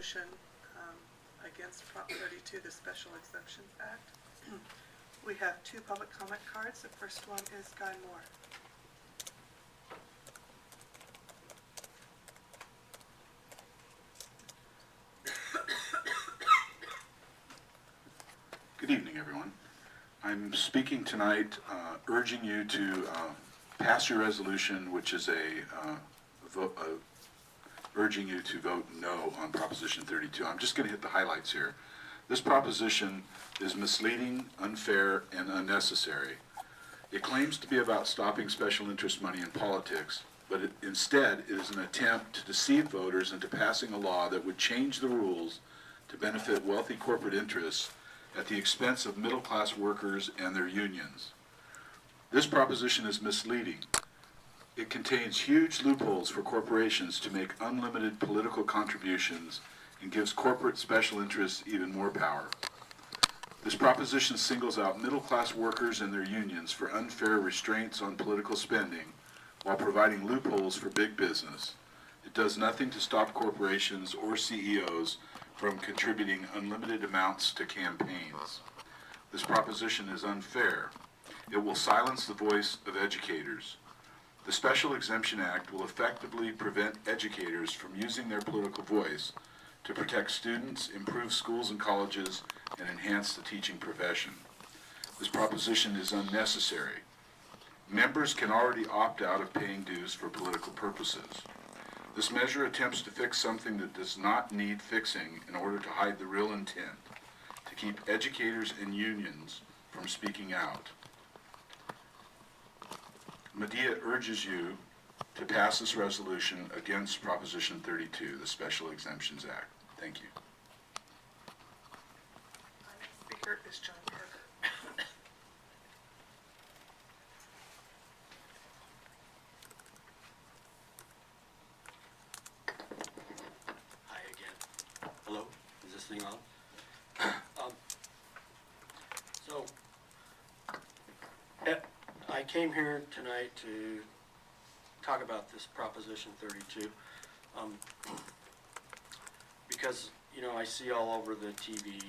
resolution against Prop 32, the Special Exemptions Act. We have two public comment cards. The first one is Guy Moore. Good evening, everyone. I'm speaking tonight urging you to pass your resolution, which is urging you to vote no on Proposition 32. I'm just going to hit the highlights here. This proposition is misleading, unfair, and unnecessary. It claims to be about stopping special interest money in politics, but instead it is an attempt to deceive voters into passing a law that would change the rules to benefit wealthy corporate interests at the expense of middle-class workers and their unions. This proposition is misleading. It contains huge loopholes for corporations to make unlimited political contributions and gives corporate special interests even more power. This proposition singles out middle-class workers and their unions for unfair restraints on political spending while providing loopholes for big business. It does nothing to stop corporations or CEOs from contributing unlimited amounts to campaigns. This proposition is unfair. It will silence the voice of educators. The Special Exemption Act will effectively prevent educators from using their political voice to protect students, improve schools and colleges, and enhance the teaching profession. This proposition is unnecessary. Members can already opt out of paying dues for political purposes. This measure attempts to fix something that does not need fixing in order to hide the real intent, to keep educators and unions from speaking out. Medea urges you to pass this resolution against Proposition 32, the Special Exemptions Act. Thank you. Our next speaker is John Parker. Hi again. Hello, is this thing on? I came here tonight to talk about this Proposition 32 because, you know, I see all over the TV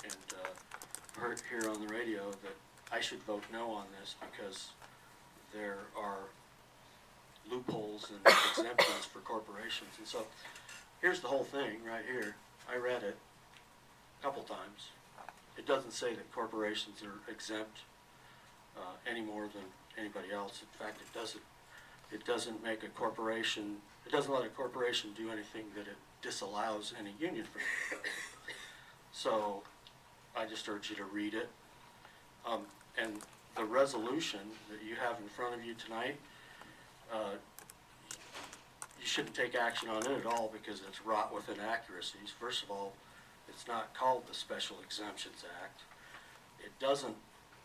and heard here on the radio that I should vote no on this because there are loopholes and exemptions for corporations. And so here's the whole thing right here. I read it a couple times. It doesn't say that corporations are exempt any more than anybody else. In fact, it doesn't make a corporation, it doesn't let a corporation do anything that it disallows any union from doing. So I just urge you to read it. And the resolution that you have in front of you tonight, you shouldn't take action on it at all because it's wrought with inaccuracies. First of all, it's not called the Special Exemptions Act. It doesn't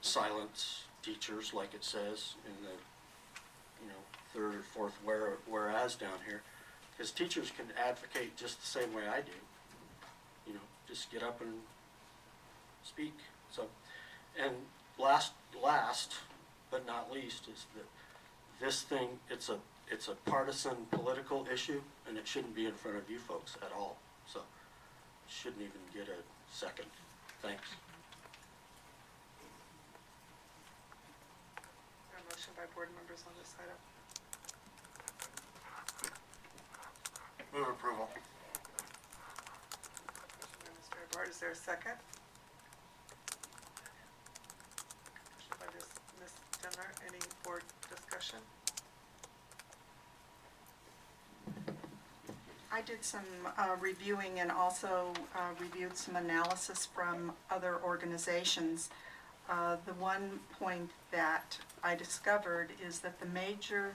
silence teachers like it says in the, you know, third or fourth whereas down here, because teachers can advocate just the same way I do. You know, just get up and speak. So, and last but not least is that this thing, it's a partisan political issue, and it shouldn't be in front of you folks at all. So, it shouldn't even get a second. Thanks. Motion by board members on this item. Move approval. Motion by Mr. Edward. Is there a second? Motion by Ms. Denler. Any board discussion? I did some reviewing and also reviewed some analysis from other organizations. The one point that I discovered is that the major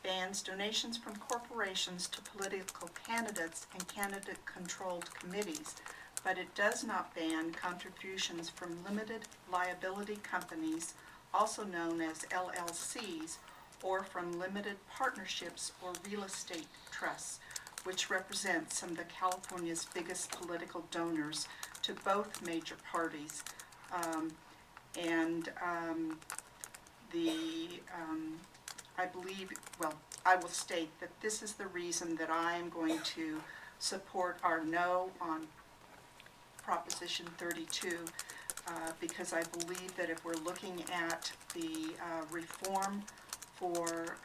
bans donations from corporations to political candidates and candidate-controlled committees, but it does not ban contributions from limited liability companies, also known as LLCs, or from limited partnerships or real estate trusts, which represent some of the California's biggest political donors to both major parties. I believe, well, I will state that this is the reason that I am going to support our no on Proposition 32, because I believe that if we're looking at the reform for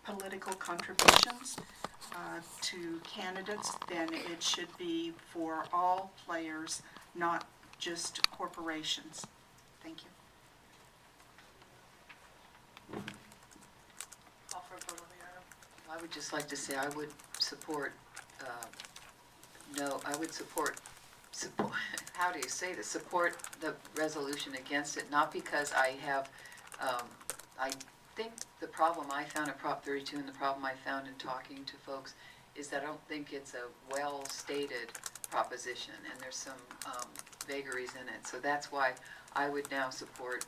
political contributions to candidates, then it should be for all players, not just corporations. Thank you. Call for a vote on the item. I would just like to say I would support, no, I would support, how do you say this? Support the resolution against it, not because I have, I think the problem I found at Prop 32 and the problem I found in talking to folks is that I don't think it's a well-stated proposition, and there's some vagaries in it. So that's why I would now support,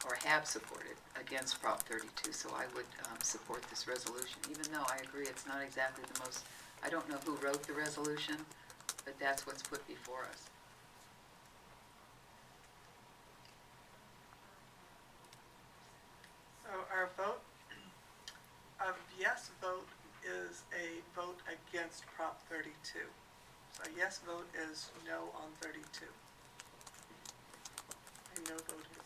or have supported, against Prop 32. So I would support this resolution, even though I agree it's not exactly the most, I don't know who wrote the resolution, but that's what's put before us. So our vote, a yes vote is a vote against Prop 32. So a yes vote is no on 32. A no vote is